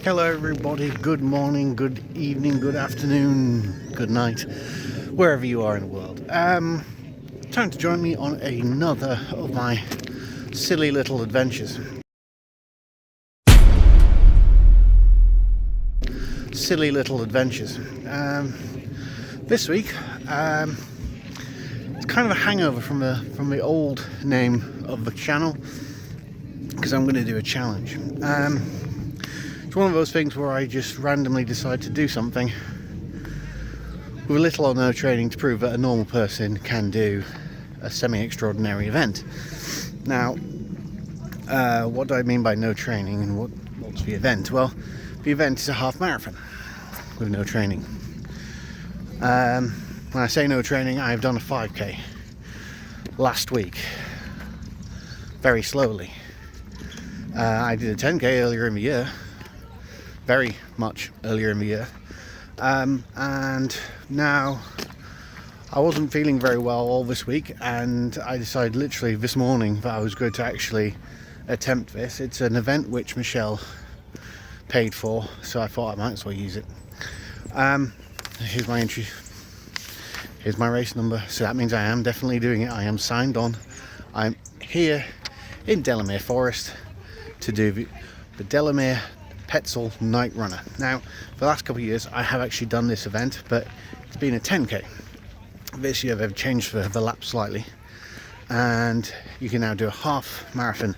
Hello everybody, good morning, good evening, good afternoon, good night, wherever you are in the world. Time to join me on another of my silly little adventures. This week, it's kind of a hangover from the old name of the channel, because I'm going to do a challenge. It's one of those things where I just randomly decide to do something with little or no training to prove that a normal person can do a semi-extraordinary event. Now, what do I mean by no training, and what's the event? Well, the event is a half marathon with no training. When I say no training, I've done a 5k last week, very slowly. I did a 10k earlier in the year, very much earlier in the year, and now I wasn't feeling very well all this week, and I decided literally this morning that I was going to actually attempt this. It's an event which Michelle paid for, so I thought I might as well use it. Here's my entry, here's my race number, so that means I am definitely doing it. I am signed on. I'm here in Delamere Forest to do the Delamere Petzl night runner. Now, for the last couple of years I have actually done this event, but it's been a 10k. This year they've changed the lap slightly, and you can now do a half marathon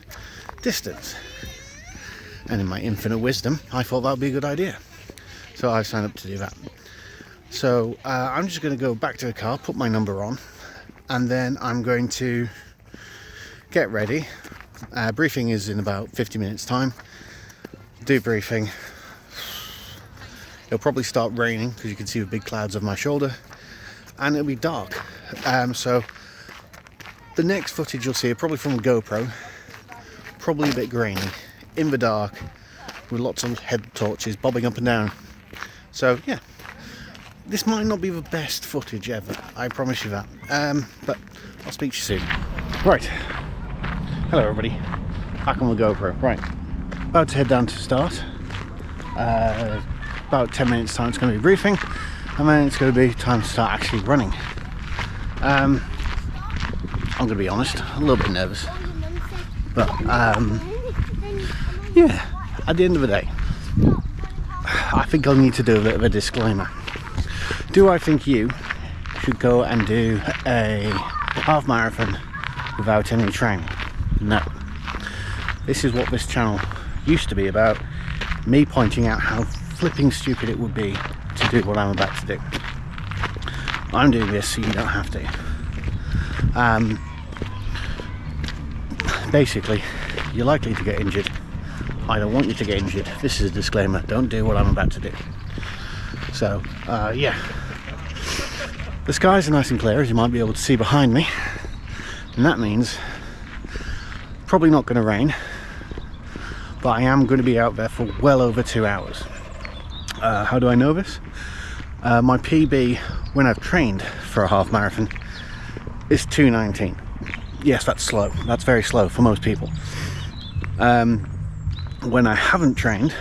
distance, and in my infinite wisdom I thought that would be a good idea, so I signed up to do that. So I'm just going to go back to the car, put my number on, and then I'm going to get ready. Briefing is in about 50 minutes time. Do briefing. It'll probably start raining because you can see the big clouds over my shoulder, and it'll be dark. So the next footage you'll see are probably from a GoPro, probably a bit grainy, in the dark, with lots of head torches bobbing up and down. So yeah, this might not be the best footage ever, I promise you that. But I'll speak to you soon. Right. Hello everybody, back on the GoPro. Right, about to head down to start. About 10 minutes time it's going to be briefing, and then it's going to be time to start actually running. I'm going to be honest, a little bit nervous, but yeah, at the end of the day, I think I'll need to do a bit of a disclaimer. Do I think you should go and do a half marathon without any training? No. This is what this channel used to be about, me pointing out how flipping stupid it would be to do what I'm about to do. I'm doing this so you don't have to. Basically, you're likely to get injured. I don't want you to get injured. This is a disclaimer, don't do what I'm about to do. So, yeah. The skies are nice and clear, as you might be able to see behind me, and that means probably not going to rain, but I am going to be out there for well over 2 hours. How do I know this? My PB when I've trained for a half marathon is 2:19. Yes, that's slow. That's very slow for most people. When I haven't trained,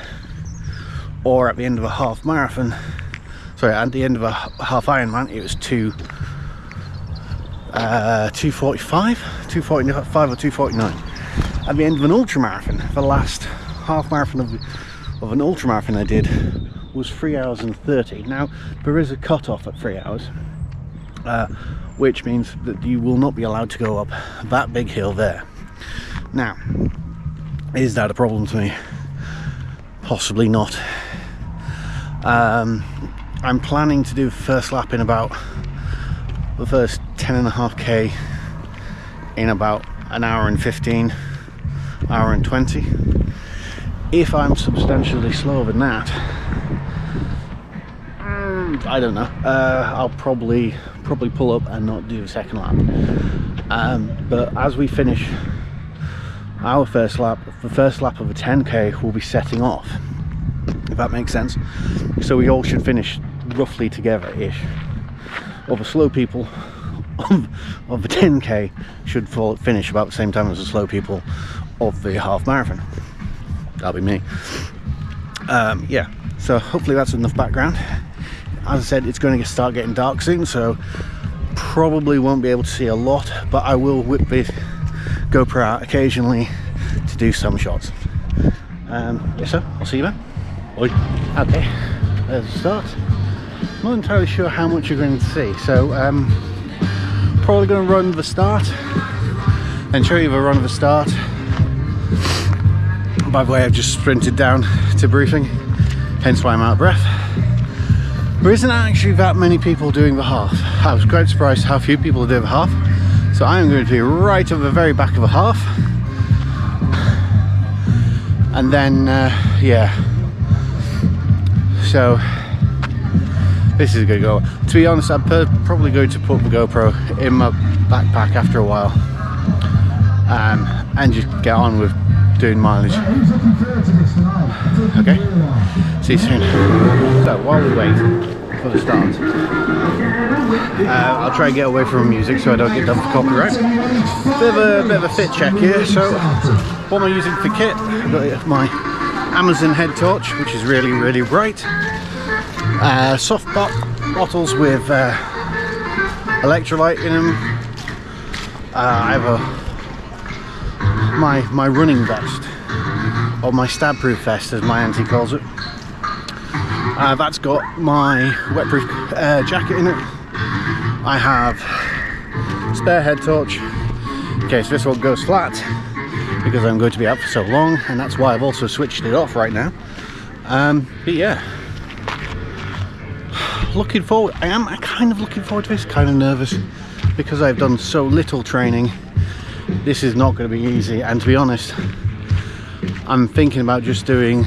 or at the end of a half marathon, sorry, at the end of a half Ironman, it was 2:45 or 2:49. At the end of an ultra marathon, the last half marathon of an ultra marathon I did was 3 hours and 30. Now there is a cut-off at 3 hours, which means that you will not be allowed to go up that big hill there. Now, is that a problem to me? Possibly not. I'm planning to do the first lap in about the first 10.5k in about an hour and 15, hour and 20. If I'm substantially slower than that, I don't know, I'll probably pull up and not do the second lap. But as we finish our first lap, the first lap of a 10k will be setting off, if that makes sense. So we all should finish roughly together-ish. Or the slow people of the 10k should finish about the same time as the slow people of the half marathon. That'll be me. Yeah, so hopefully that's enough background. As I said, it's going to start getting dark soon, so probably won't be able to see a lot, but I will whip the GoPro out occasionally to do some shots. Yeah, so I'll see you then. Bye. Okay, there's the start. I'm not entirely sure how much you're going to see, so probably going to run the start and show you the run of the start. By the way, I've just sprinted down to briefing, hence why I'm out of breath. There isn't actually that many people doing the half. I was quite surprised how few people are doing the half. So I'm going to be right at the very back of the half. And then, yeah. So, this is going to go. To be honest, I'm probably going to put the GoPro in my backpack after a while. And just get on with doing mileage. Okay, see you soon. So while we wait for the start, I'll try and get away from music so I don't get done for copyright. Bit of a fit check here. So what am I using for kit? I've got my Amazon head torch, which is really bright. Soft bottles with electrolyte in them. I have my running vest, or my stab proof vest as my auntie calls it. That's got my wetproof jacket in it. I have spare head torch in case this one goes flat, because I'm going to be out for so long, and that's why I've also switched it off right now. But yeah, looking forward. I am kind of looking forward to this, kind of nervous because I've done so little training. This is not going to be easy, and to be honest, I'm thinking about just doing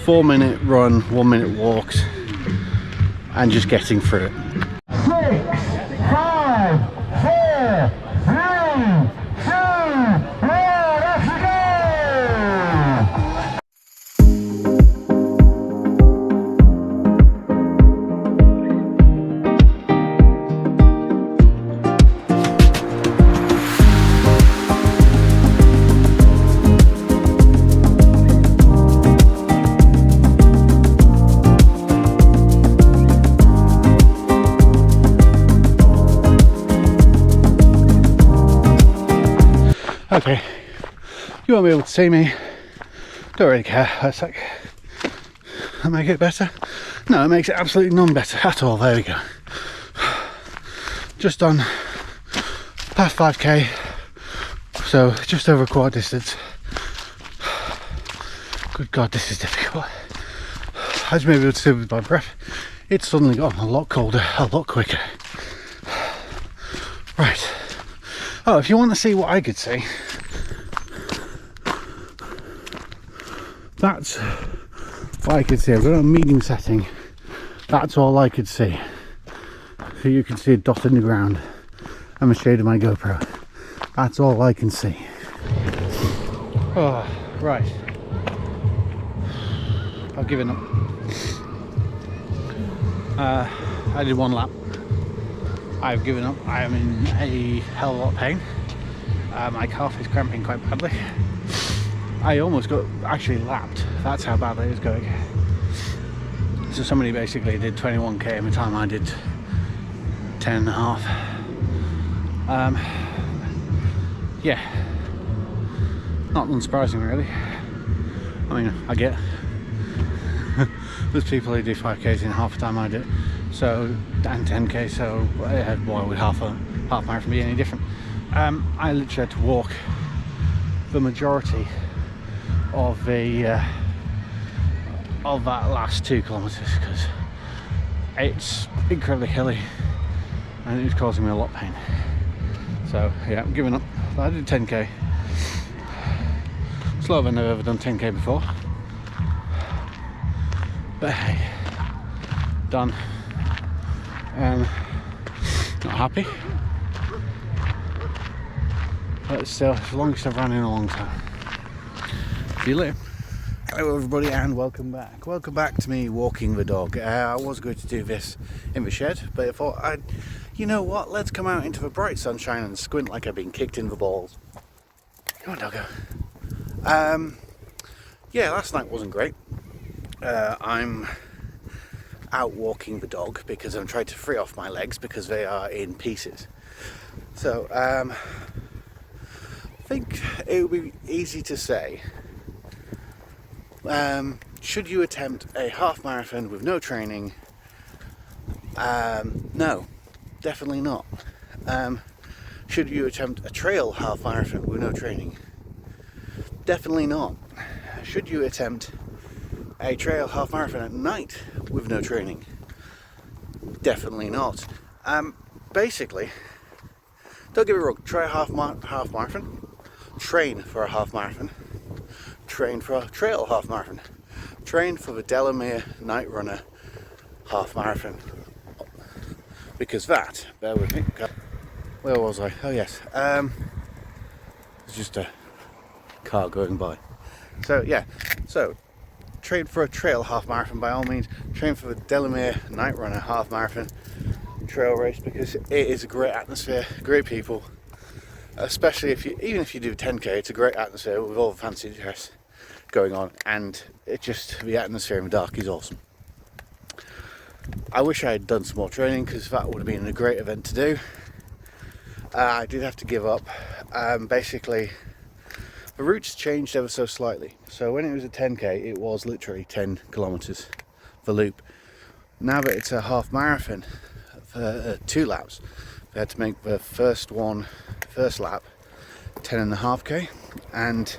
4-minute run, 1-minute walks, and just getting through it. 6, 5, 4, 3, 2, 1, let's go! Okay, you won't be able to see me. Don't really care. That's like, that make it better? No, it makes it absolutely none better at all. There we go. Just on past 5k, so just over a quarter distance. Good God, this is difficult. As you may be able to see with my breath, it's suddenly gotten a lot colder, a lot quicker. Right. Oh, if you want to see what I could see, that's what I could see. I've got a medium setting. That's all I could see. So you can see a dot in the ground and the shade of my GoPro. That's all I can see. Oh, right. I've given up. I did one lap. I've given up. I am in a hell of a lot of pain. My calf is cramping quite badly. I almost got actually lapped. That's how bad it is going. So somebody basically did 21k in the time I did 10 and a half. Yeah, not unsurprising really. I mean, I get there's people who do 5k's in half the time I do. So, and 10k, so why would half marathon be any different? I literally had to walk the majority of the of that last 2 kilometers because it's incredibly hilly and it was causing me a lot of pain. So yeah, I'm giving up. I did 10k. Slower than I've ever done 10k before. But hey, done. Not happy, but still, it's the longest I've run in a long time. See you later. Hello everybody and welcome back. Welcome back to me walking the dog. I was going to do this in the shed, but I thought, you know what, let's come out into the bright sunshine and squint like I've been kicked in the balls. Come on, doggo. Yeah, last night wasn't great. I'm out walking the dog because I'm trying to free off my legs because they are in pieces. So I think it would be easy to say, should you attempt a half marathon with no training? No, definitely not. Should you attempt a trail half marathon with no training? Definitely not. Should you attempt a trail half marathon at night with no training? Definitely not. Basically, don't get me wrong, try a half marathon, train for a half marathon, train for a trail half marathon, train for the Delamere Night Runner half marathon. Because that, bear with me, where was I? Oh yes, it's just a car going by. So yeah, so train for a trail half marathon by all means, train for the Delamere Night Runner half marathon trail race, because it is a great atmosphere, great people, especially even if you do 10k, it's a great atmosphere with all the fancy dress going on, and the atmosphere in the dark is awesome. I wish I had done some more training because that would have been a great event to do. I did have to give up. Basically, the routes changed ever so slightly. So when it was a 10k, it was literally 10 kilometers the loop. Now that it's a half marathon for 2 laps, they had to make the first lap 10.5k, and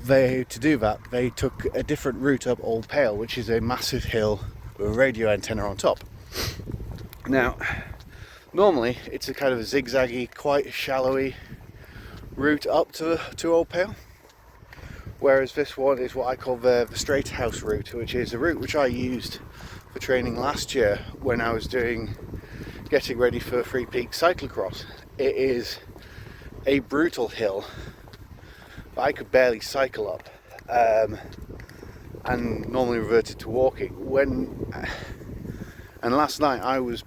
to do that they took a different route up Old Pale, which is a massive hill with a radio antenna on top. Now normally it's a kind of a zigzaggy, quite shallowy route up to Old Pale, whereas this one is what I call the straight house route, which is a route which I used for training last year when I was getting ready for Three Peaks cyclocross. It is a brutal hill that I could barely cycle up, and normally reverted to walking. And last night I was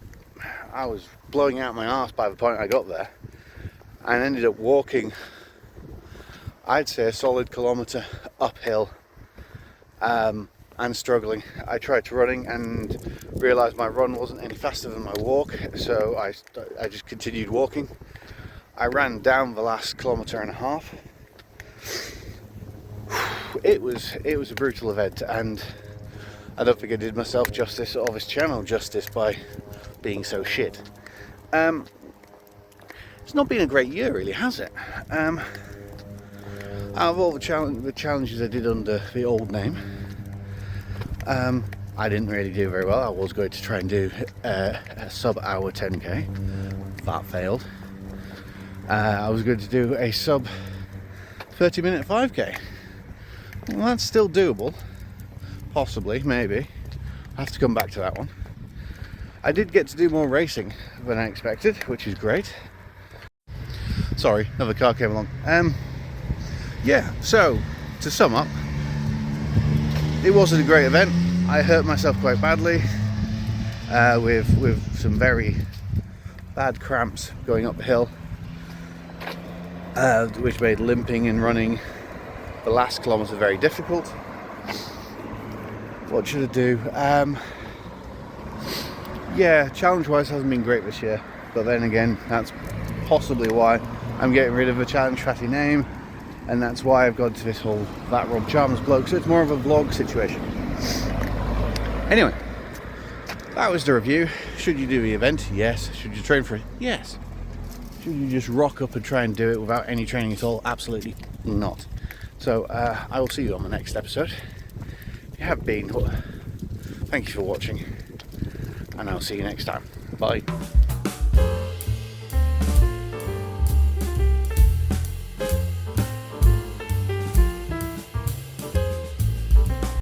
blowing out my arse by the point I got there, and ended up walking, I'd say a solid kilometre uphill, and struggling. I tried to running and realised my run wasn't any faster than my walk, so I just continued walking. I ran down the last 1.5 kilometres. It was a brutal event, and I don't think I did myself justice or this channel justice by being so shit. It's not been a great year, really, has it? Out of all the challenges I did under the old name, I didn't really do very well. I was going to try and do a sub-hour 10k. That failed. I was going to do a sub 30-minute 5k. Well, that's still doable. Possibly, maybe. I have to come back to that one. I did get to do more racing than I expected, which is great. Sorry, another car came along. Yeah, so to sum up, it wasn't a great event. I hurt myself quite badly with some very bad cramps going up the hill, which made limping and running the last kilometre very difficult. What should I do? Yeah, challenge-wise hasn't been great this year, but then again, that's possibly why I'm getting rid of the challenge fatty name, and that's why I've gone to this whole That Rob Chalmers blog, so it's more of a vlog situation. Anyway, that was the review. Should you do the event? Yes. Should you train for it? Yes. Should you just rock up and try and do it without any training at all? Absolutely not. So I will see you on the next episode. If you have been, thank you for watching, and I'll see you next time. Bye.